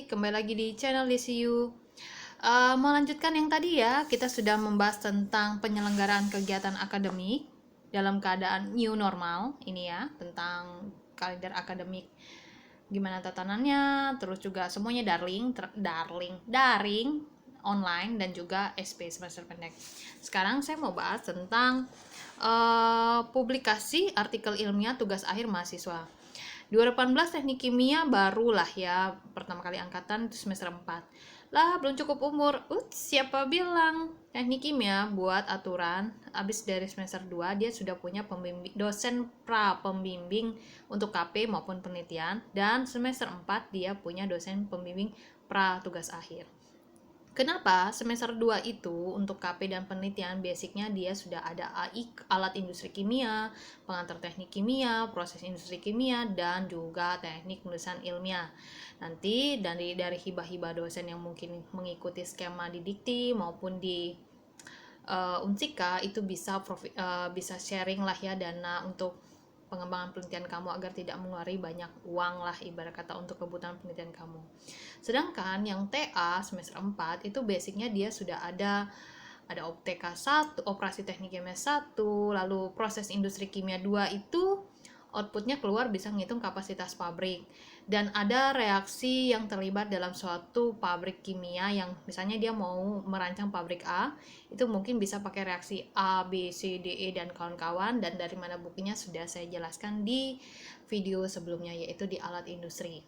kembali lagi di channel DCU. Melanjutkan yang tadi ya, kita sudah membahas tentang penyelenggaraan kegiatan akademik dalam keadaan new normal ini ya, tentang kalender akademik, gimana tatanannya, terus juga semuanya daring, online dan juga SP semester pendek. Sekarang saya mau bahas tentang publikasi artikel ilmiah tugas akhir mahasiswa. 2018 teknik kimia barulah ya, pertama kali angkatan itu semester 4. Lah, belum cukup umur. Siapa bilang? Teknik kimia buat aturan, habis dari semester 2 dia sudah punya dosen pra pembimbing untuk KP maupun penelitian, dan semester 4 dia punya dosen pembimbing pra tugas akhir. Kenapa semester 2 itu untuk KP dan penelitian basicnya dia sudah ada AI, alat industri kimia, pengantar teknik kimia, proses industri kimia, dan juga teknik penulisan ilmiah. Nanti dari hibah-hibah dosen yang mungkin mengikuti skema di Dikti maupun di Unsika itu bisa sharing lah ya dana untuk pengembangan penelitian kamu agar tidak mengeluarkan banyak uang lah ibarat kata untuk kebutuhan penelitian kamu. Sedangkan yang TA semester 4 itu basicnya dia sudah ada OPTK 1, operasi teknik kimia 1, lalu proses industri kimia 2 itu outputnya keluar bisa menghitung kapasitas pabrik, dan ada reaksi yang terlibat dalam suatu pabrik kimia yang misalnya dia mau merancang pabrik A, itu mungkin bisa pakai reaksi A, B, C, D, E, dan kawan-kawan, dan dari mana bukunya sudah saya jelaskan di video sebelumnya, yaitu di alat industri.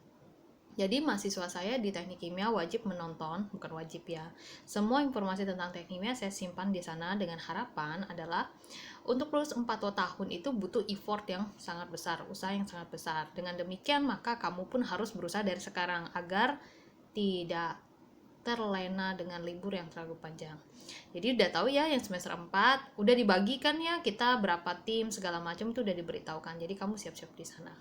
Jadi mahasiswa saya di teknik kimia wajib menonton, bukan wajib ya, semua informasi tentang teknik kimia saya simpan di sana dengan harapan adalah untuk lulus 4 tahun itu butuh effort yang sangat besar, usaha yang sangat besar. Dengan demikian maka kamu pun harus berusaha dari sekarang agar tidak terlena dengan libur yang terlalu panjang. Jadi udah tahu ya yang semester 4 udah dibagikan ya, kita berapa tim segala macam itu udah diberitahukan. Jadi kamu siap-siap di sana.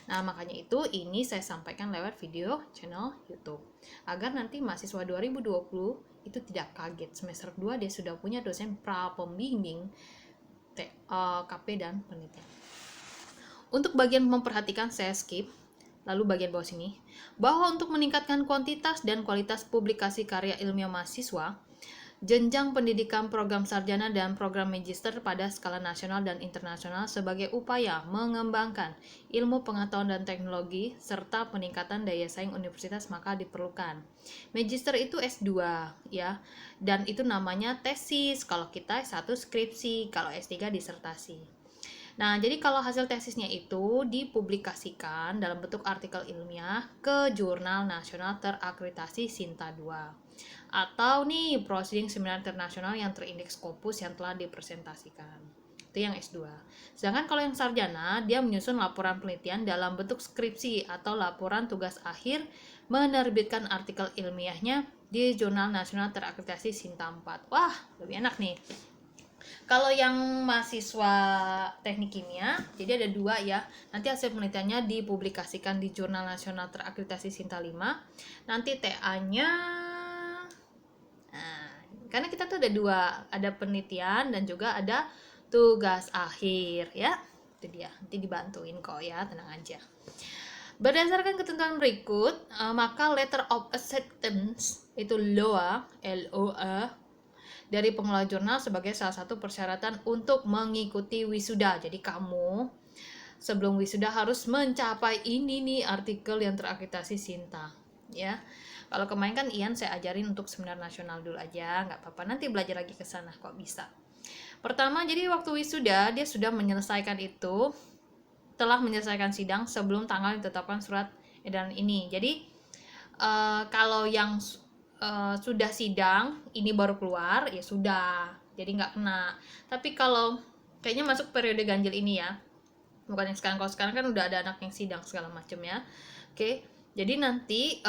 Nah, makanya itu ini saya sampaikan lewat video channel YouTube agar nanti mahasiswa 2020 itu tidak kaget semester 2 dia sudah punya dosen pra pembimbing KP dan penelitian. Untuk bagian memperhatikan saya skip, lalu bagian bawah sini, bahwa untuk meningkatkan kuantitas dan kualitas publikasi karya ilmiah mahasiswa, jenjang pendidikan program sarjana dan program magister pada skala nasional dan internasional sebagai upaya mengembangkan ilmu pengetahuan dan teknologi serta peningkatan daya saing universitas maka diperlukan. Magister itu S2 ya, dan itu namanya tesis. Kalau kita S1 skripsi, kalau S3 disertasi. Nah, jadi kalau hasil tesisnya itu dipublikasikan dalam bentuk artikel ilmiah ke jurnal nasional terakreditasi Sinta 2. Atau nih proceeding seminar internasional yang terindeks Scopus yang telah dipresentasikan. Itu yang S2. Sedangkan kalau yang sarjana, dia menyusun laporan penelitian dalam bentuk skripsi atau laporan tugas akhir, menerbitkan artikel ilmiahnya di jurnal nasional terakreditasi Sinta 4. Wah, lebih enak nih. Kalau yang mahasiswa teknik kimia, jadi ada 2 ya. Nanti hasil penelitiannya dipublikasikan di jurnal nasional terakreditasi Sinta 5. Nanti TA-nya karena kita tuh ada 2, ada penelitian dan juga ada tugas akhir ya. Itu dia, nanti dibantuin kok ya, tenang aja. Berdasarkan ketentuan berikut, maka letter of acceptance itu LOA dari pengelola jurnal sebagai salah satu persyaratan untuk mengikuti wisuda. Jadi kamu sebelum wisuda harus mencapai ini nih artikel yang terakreditasi Sinta ya. Kalau kemarin kan Ian saya ajarin untuk seminar nasional dulu aja, nggak apa-apa, nanti belajar lagi ke sana kok bisa. Pertama, jadi waktu wisuda dia sudah menyelesaikan itu, telah menyelesaikan sidang sebelum tanggal ditetapkan surat edaran ini. Jadi kalau yang sudah sidang ini baru keluar ya sudah, jadi nggak kena. Tapi kalau kayaknya masuk periode ganjil ini ya, bukan yang sekarang. Kalau sekarang kan udah ada anak yang sidang segala macam ya. Oke. Jadi nanti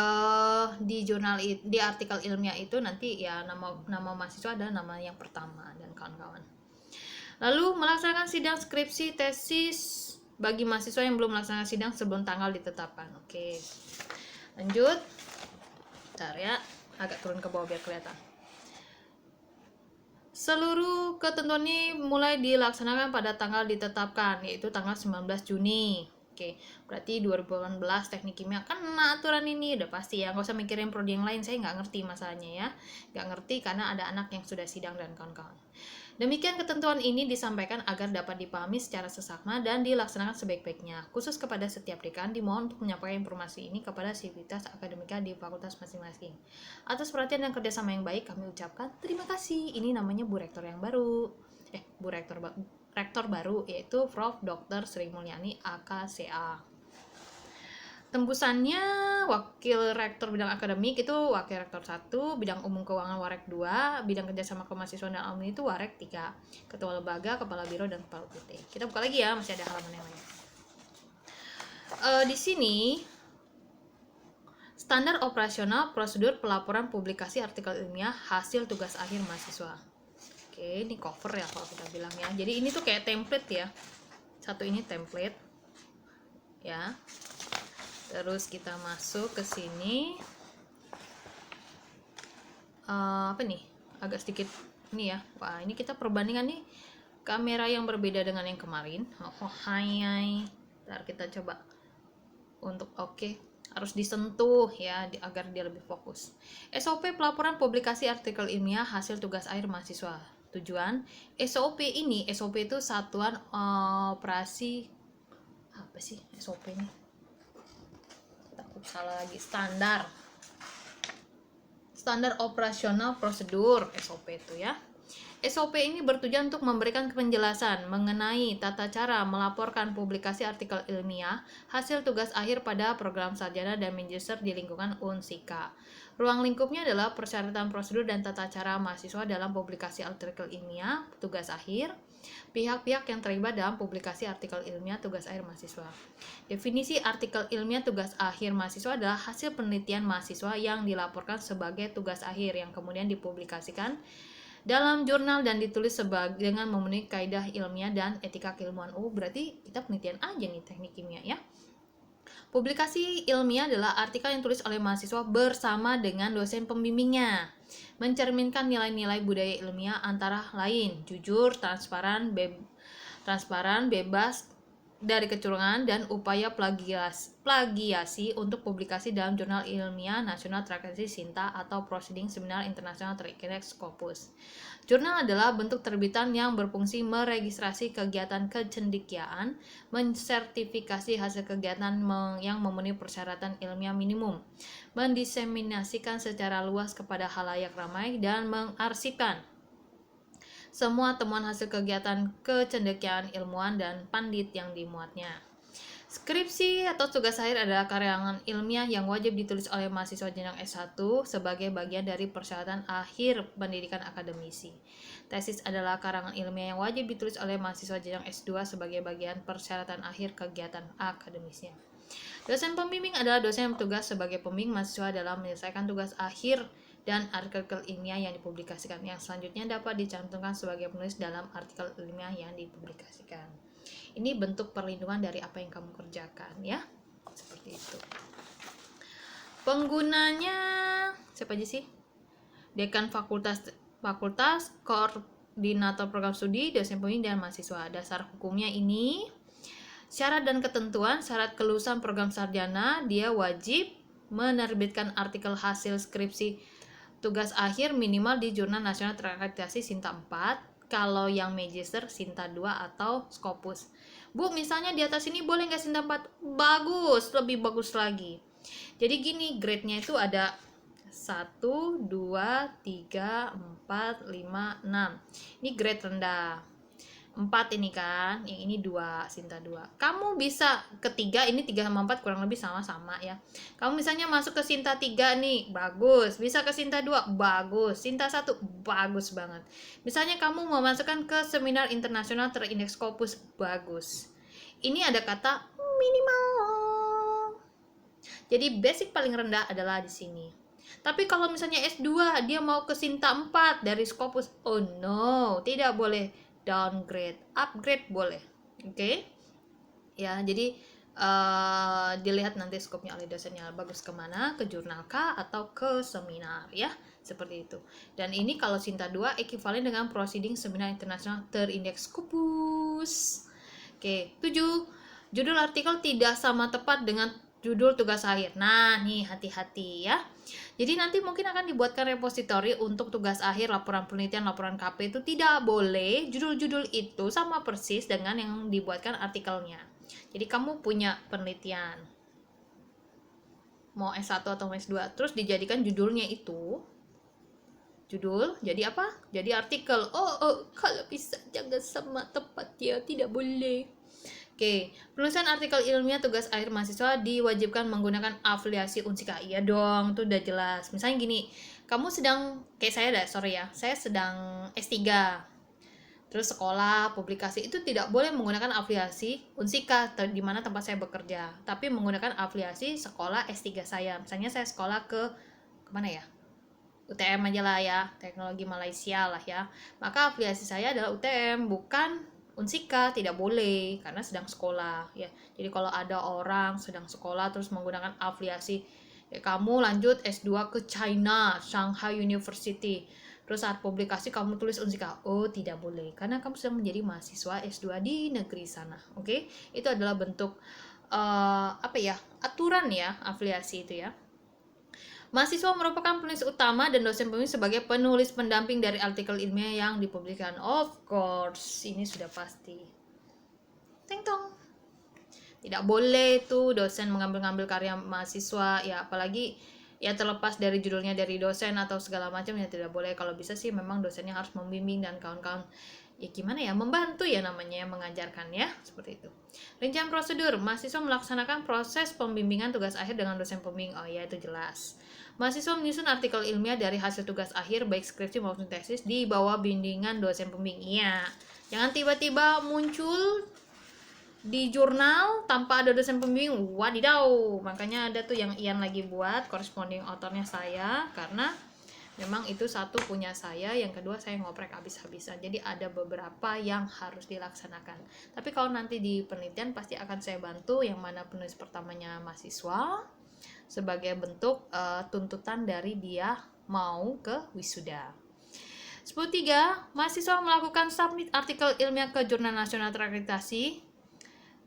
di jurnal di artikel ilmiah itu nanti ya nama mahasiswa adalah nama yang pertama dan kawan-kawan. Lalu melaksanakan sidang skripsi tesis bagi mahasiswa yang belum melaksanakan sidang sebelum tanggal ditetapkan. Oke. Lanjut. Bentar ya, agak turun ke bawah biar kelihatan. Seluruh ketentuan ini mulai dilaksanakan pada tanggal ditetapkan, yaitu tanggal 19 Juni. Oke, berarti 2018 teknik kimia kena aturan ini, udah pasti ya, nggak usah mikirin prodi yang lain, saya nggak ngerti masalahnya ya, nggak ngerti karena ada anak yang sudah sidang dan kawan-kawan. Demikian ketentuan ini disampaikan agar dapat dipahami secara seksama dan dilaksanakan sebaik-baiknya. Khusus kepada setiap dekan dimohon untuk menyampaikan informasi ini kepada sivitas akademika di fakultas masing-masing. Atas perhatian dan kerjasama yang baik kami ucapkan terima kasih. Ini namanya Bu Rektor yang baru. Rektor baru yaitu Prof. Dr. Sri Mulyani AKCA. Tembusannya wakil rektor bidang akademik itu wakil rektor 1, bidang umum keuangan warek 2, bidang kerjasama kemahasiswaan dan alumni itu warek 3, ketua lembaga, kepala biro, dan kepala PT. Kita buka lagi ya, masih ada halaman yang lain. Di sini standar operasional prosedur pelaporan publikasi artikel ilmiah hasil tugas akhir mahasiswa. Oke, ini cover ya kalau kita bilang ya. Jadi ini tuh kayak template ya. Satu ini template. Ya. Terus kita masuk ke sini. Apa nih? Agak sedikit ini ya. Wah, ini kita perbandingan nih kamera yang berbeda dengan yang kemarin. Hai. Ntar kita coba untuk oke. Harus disentuh ya agar dia lebih fokus. SOP pelaporan publikasi artikel ilmiah hasil tugas akhir mahasiswa. Tujuan SOP ini, SOP itu satuan operasi apa sih SOP ini? Takut salah lagi. Standar operasional prosedur SOP itu ya. SOP ini bertujuan untuk memberikan penjelasan mengenai tata cara melaporkan publikasi artikel ilmiah hasil tugas akhir pada program sarjana dan magister di lingkungan Unsika. Ruang lingkupnya adalah persyaratan prosedur dan tata cara mahasiswa dalam publikasi artikel ilmiah tugas akhir, pihak-pihak yang terlibat dalam publikasi artikel ilmiah tugas akhir mahasiswa. Definisi artikel ilmiah tugas akhir mahasiswa adalah hasil penelitian mahasiswa yang dilaporkan sebagai tugas akhir yang kemudian dipublikasikan dalam jurnal dan ditulis dengan memenuhi kaidah ilmiah dan etika keilmuan. Berarti kita penelitian aja nih teknik kimia ya. Publikasi ilmiah adalah artikel yang ditulis oleh mahasiswa bersama dengan dosen pembimbingnya. Mencerminkan nilai-nilai budaya ilmiah antara lain jujur, transparan, bebas dari kecurangan, dan upaya plagiasi untuk publikasi dalam jurnal ilmiah nasional terakreditas SINTA atau Proceeding Seminar Internasional Terindeks Scopus. Jurnal adalah bentuk terbitan yang berfungsi meregistrasi kegiatan kecendikiaan, mensertifikasi hasil kegiatan yang memenuhi persyaratan ilmiah minimum, mendiseminasikan secara luas kepada khalayak ramai, dan mengarsipkan semua temuan hasil kegiatan kecendekiaan ilmuwan dan pandit yang dimuatnya. Skripsi atau tugas akhir adalah karangan ilmiah yang wajib ditulis oleh mahasiswa jenjang S1 sebagai bagian dari persyaratan akhir pendidikan akademisi. Tesis adalah karangan ilmiah yang wajib ditulis oleh mahasiswa jenjang S2 sebagai bagian persyaratan akhir kegiatan akademisnya. Dosen pembimbing adalah dosen yang bertugas sebagai pembimbing mahasiswa dalam menyelesaikan tugas akhir dan artikel ilmiah yang dipublikasikan, yang selanjutnya dapat dicantumkan sebagai penulis dalam artikel ilmiah yang dipublikasikan. Ini bentuk perlindungan dari apa yang kamu kerjakan ya, seperti itu. Penggunanya siapa aja sih? Dekan fakultas, koordinator program studi, dosen pembimbing, dan mahasiswa. Dasar hukumnya ini syarat dan ketentuan. Syarat kelulusan program sarjana, dia wajib menerbitkan artikel hasil skripsi tugas akhir minimal di Jurnal Nasional Terakreditasi SINTA 4, kalau yang magister SINTA 2 atau Scopus. Bu, misalnya di atas ini boleh nggak SINTA 4? Bagus, lebih bagus lagi. Jadi gini, grade-nya itu ada 1, 2, 3, 4, 5, 6. Ini grade rendah. 4 ini kan, yang ini 2, SINTA 2. Kamu bisa ketiga, ini 3 sama 4 kurang lebih sama-sama ya. Kamu misalnya masuk ke SINTA 3 nih, bagus. Bisa ke SINTA 2, bagus. SINTA 1, bagus banget. Misalnya kamu mau masukkan ke Seminar Internasional Terindeks Scopus, bagus. Ini ada kata minimal. Jadi basic paling rendah adalah di sini. Tapi kalau misalnya S2 dia mau ke SINTA 4 dari Scopus, oh no, tidak boleh. Downgrade, upgrade boleh. Oke. Ya, jadi dilihat nanti skopnya oleh dosennya bagus kemana, ke jurnal K atau ke seminar ya, seperti itu. Dan ini kalau SINTA 2 ekivalen dengan Proceeding Seminar Internasional Terindeks Scopus. Oke, 7. Judul artikel tidak sama tepat dengan judul tugas akhir. Nah, nih hati-hati ya. Jadi nanti mungkin akan dibuatkan repositori untuk tugas akhir, laporan penelitian, laporan KP itu tidak boleh judul-judul itu sama persis dengan yang dibuatkan artikelnya. Jadi kamu punya penelitian, mau S1 atau S2, terus dijadikan judulnya itu judul, jadi apa? Jadi artikel. Kalau bisa jangan sama tepat ya, tidak boleh. Oke, penulisan artikel ilmiah tugas akhir mahasiswa diwajibkan menggunakan afiliasi Unsika. Iya dong, itu udah jelas. Misalnya gini, kamu sedang, kayak saya dah, sorry ya, saya sedang S3, terus sekolah, publikasi, itu tidak boleh menggunakan afiliasi Unsika, di mana tempat saya bekerja, tapi menggunakan afiliasi sekolah S3 saya. Misalnya saya sekolah ke kemana ya? UTM aja lah ya, teknologi Malaysia lah ya. Maka afiliasi saya adalah UTM, bukan Unsika. Tidak boleh karena sedang sekolah ya. Jadi kalau ada orang sedang sekolah terus menggunakan afiliasi, ya kamu lanjut S2 ke China, Shanghai University, terus saat publikasi kamu tulis Unsika, tidak boleh karena kamu sedang menjadi mahasiswa S2 di negeri sana. Oke, itu adalah bentuk aturan ya, afiliasi itu ya. Mahasiswa merupakan penulis utama dan dosen pembimbing sebagai penulis pendamping dari artikel ilmiah yang dipublikasikan. Of course, ini sudah pasti. Ting tong. Tidak boleh tuh dosen mengambil-ngambil karya mahasiswa, ya apalagi ya terlepas dari judulnya dari dosen atau segala macam, ya tidak boleh. Kalau bisa sih memang dosennya harus membimbing dan kawan-kawan ya gimana ya, membantu ya namanya, mengajarkan ya, seperti itu. Rincian prosedur, mahasiswa melaksanakan proses pembimbingan tugas akhir dengan dosen pembimbing. Oh ya, itu jelas. Mahasiswa menyusun artikel ilmiah dari hasil tugas akhir baik skripsi maupun tesis di bawah bimbingan dosen pembimbing. Iya, jangan tiba-tiba muncul di jurnal tanpa ada dosen pembimbing. Wadidaw, makanya ada tuh yang Ian lagi buat, corresponding autornya saya, karena memang itu satu punya saya, yang kedua saya ngoprek habis-habisan, jadi ada beberapa yang harus dilaksanakan. Tapi kalau nanti di penelitian pasti akan saya bantu yang mana penulis pertamanya mahasiswa sebagai bentuk tuntutan dari dia mau ke wisuda. 10.3, mahasiswa melakukan submit artikel ilmiah ke jurnal nasional terakreditasi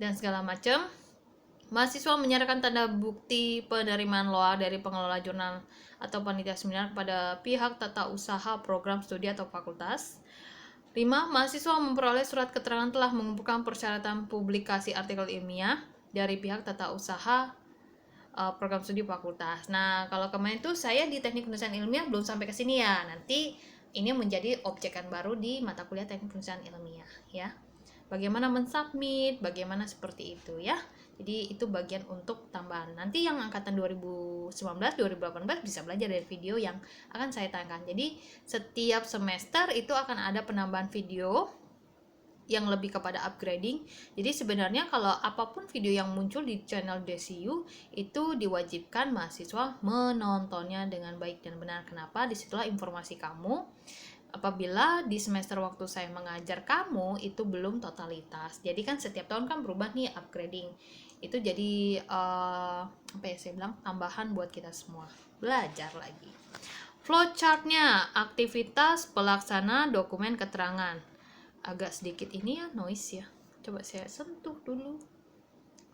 dan segala macam. Mahasiswa menyerahkan tanda bukti penerimaan LOA dari pengelola jurnal atau panitia seminar kepada pihak tata usaha program studi atau fakultas. 5. Mahasiswa memperoleh surat keterangan telah mengumpulkan persyaratan publikasi artikel ilmiah dari pihak tata usaha program studi fakultas. Nah, kalau kemarin itu saya di teknik penulisan ilmiah belum sampai ke sini ya. Nanti ini menjadi objekan baru di mata kuliah teknik penulisan ilmiah ya. Bagaimana mensubmit, bagaimana seperti itu ya. Jadi itu bagian untuk tambahan. Nanti yang angkatan 2019-2018 bisa belajar dari video yang akan saya tayangkan. Jadi setiap semester itu akan ada penambahan video yang lebih kepada upgrading. Jadi sebenarnya kalau apapun video yang muncul di channel DCU itu diwajibkan mahasiswa menontonnya dengan baik dan benar. Kenapa? Disitulah informasi kamu apabila di semester waktu saya mengajar kamu itu belum totalitas. Jadi kan setiap tahun kan berubah nih upgrading. Itu jadi saya bilang tambahan buat kita semua. Belajar lagi. Flowchartnya, aktivitas pelaksana dokumen keterangan. Agak sedikit ini ya noise ya. Coba saya sentuh dulu.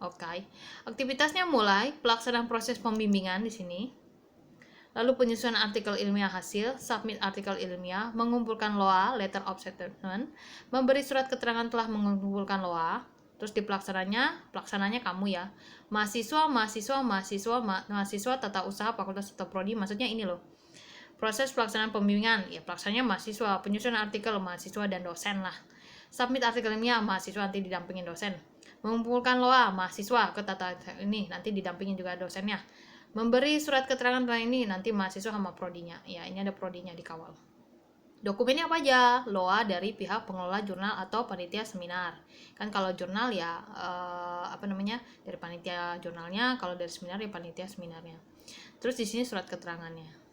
Oke. Aktivitasnya mulai pelaksanaan proses pembimbingan di sini. Lalu penyusunan artikel ilmiah hasil, submit artikel ilmiah, mengumpulkan LOA, letter of statement, memberi surat keterangan telah mengumpulkan LOA, terus pelaksananya kamu ya. Mahasiswa tata usaha fakultas atau prodi, maksudnya ini loh. Proses pelaksanaan pembimbingan, ya pelaksananya mahasiswa, penyusunan artikel mahasiswa dan dosen lah. Submit artikel ilmiah, mahasiswa nanti didampingin dosen. Mengumpulkan LOA, mahasiswa ke tata ini nanti didampingin juga dosennya. Memberi surat keterangan tentang ini nanti mahasiswa sama prodinya. Ya, ini ada prodinya dikawal. Dokumennya apa aja? LOA dari pihak pengelola jurnal atau panitia seminar. Kan kalau jurnal ya dari panitia jurnalnya, kalau dari seminar ya panitia seminarnya. Terus di sini surat keterangannya.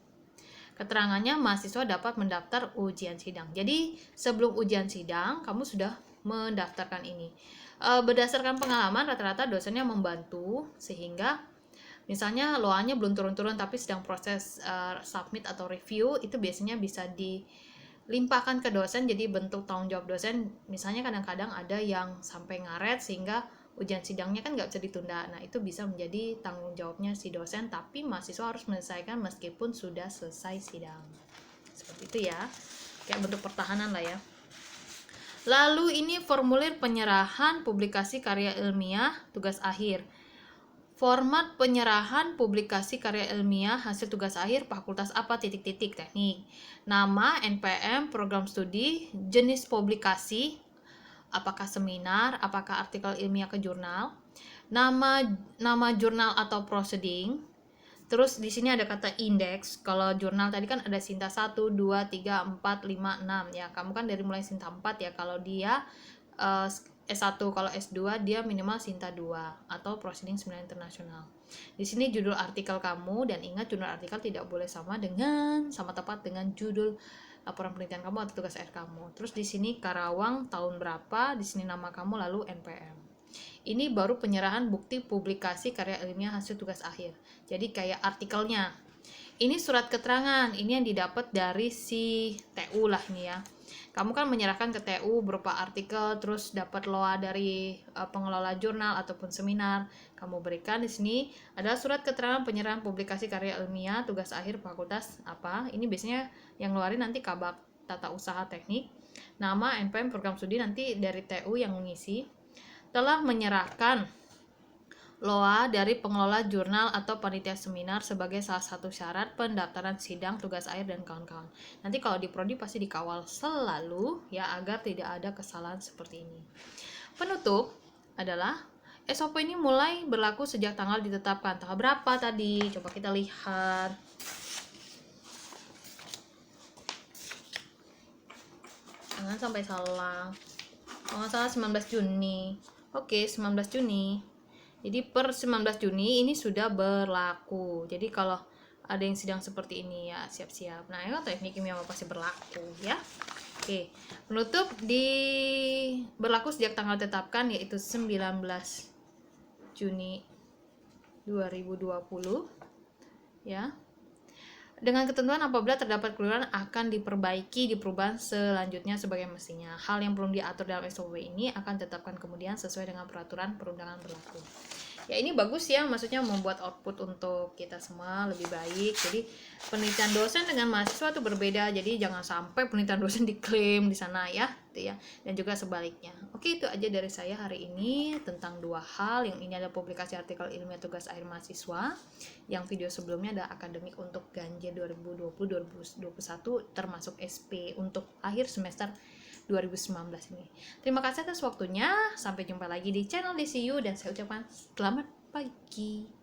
Keterangannya mahasiswa dapat mendaftar ujian sidang. Jadi sebelum ujian sidang kamu sudah mendaftarkan ini. Berdasarkan pengalaman rata-rata dosennya membantu sehingga misalnya LOA-nya belum turun-turun tapi sedang proses submit atau review, itu biasanya bisa dilimpahkan ke dosen jadi bentuk tanggung jawab dosen. Misalnya kadang-kadang ada yang sampai ngaret sehingga ujian sidangnya kan nggak bisa ditunda. Nah, itu bisa menjadi tanggung jawabnya si dosen, tapi mahasiswa harus menyelesaikan meskipun sudah selesai sidang. Seperti itu ya, kayak bentuk pertahanan lah ya. Lalu ini formulir penyerahan publikasi karya ilmiah tugas akhir. Format penyerahan publikasi karya ilmiah hasil tugas akhir fakultas apa titik-titik teknik. Nama, NPM, program studi, jenis publikasi, apakah seminar, apakah artikel ilmiah ke jurnal, nama jurnal atau proceeding. Terus di sini ada kata indeks. Kalau jurnal tadi kan ada Sinta 1, 2, 3, 4, 5, 6 ya. Kamu kan dari mulai Sinta 4 ya. Kalau dia S1, kalau S2 dia minimal Sinta 2 atau Proceeding Seminar Internasional. Di sini judul artikel kamu, dan ingat judul artikel tidak boleh sama tepat dengan judul laporan penelitian kamu atau tugas akhir kamu. Terus di sini Karawang tahun berapa, di sini nama kamu, lalu NPM. Ini baru penyerahan bukti publikasi karya ilmiah hasil tugas akhir. Jadi kayak artikelnya. Ini surat keterangan, ini yang didapat dari si TU lah nih ya. Kamu kan menyerahkan ke TU berupa artikel, terus dapat loa dari pengelola jurnal ataupun seminar. Kamu berikan di sini adalah surat keterangan penyerahan publikasi karya ilmiah tugas akhir fakultas apa. Ini biasanya yang ngeluarin nanti Kabak Tata Usaha Teknik. Nama, NPM, program studi nanti dari TU yang mengisi. Telah menyerahkan loa dari pengelola jurnal atau panitia seminar sebagai salah satu syarat pendaftaran sidang tugas akhir dan kawan-kawan. Nanti kalau di prodi pasti dikawal selalu ya agar tidak ada kesalahan seperti ini. Penutup adalah SOP ini mulai berlaku sejak tanggal ditetapkan. Tanggal berapa tadi? Coba kita lihat. Jangan sampai salah. Kalau nggak salah 19 Juni. Oke, 19 Juni. Jadi per 19 Juni ini sudah berlaku. Jadi kalau ada yang sidang seperti ini ya siap-siap. Nah, ini teknik kimia pasti berlaku ya. Oke, penutup berlaku sejak tanggal ditetapkan yaitu 19 Juni 2020 ya. Dengan ketentuan apabila terdapat kekeliruan akan diperbaiki di perubahan selanjutnya sebagai mestinya. Hal yang belum diatur dalam SOP ini akan ditetapkan kemudian sesuai dengan peraturan perundangan berlaku. Ya ini bagus ya, maksudnya membuat output untuk kita semua lebih baik. Jadi penelitian dosen dengan mahasiswa itu berbeda. Jadi jangan sampai penelitian dosen diklaim di sana ya, gitu ya. Dan juga sebaliknya. Oke, itu aja dari saya hari ini tentang dua hal. Yang ini ada publikasi artikel ilmiah tugas akhir mahasiswa. Yang video sebelumnya ada akademik untuk Ganjil 2020-2021 termasuk SP untuk akhir semester 2019 ini. Terima kasih atas waktunya. Sampai jumpa lagi di channel DCU dan saya ucapkan selamat pagi.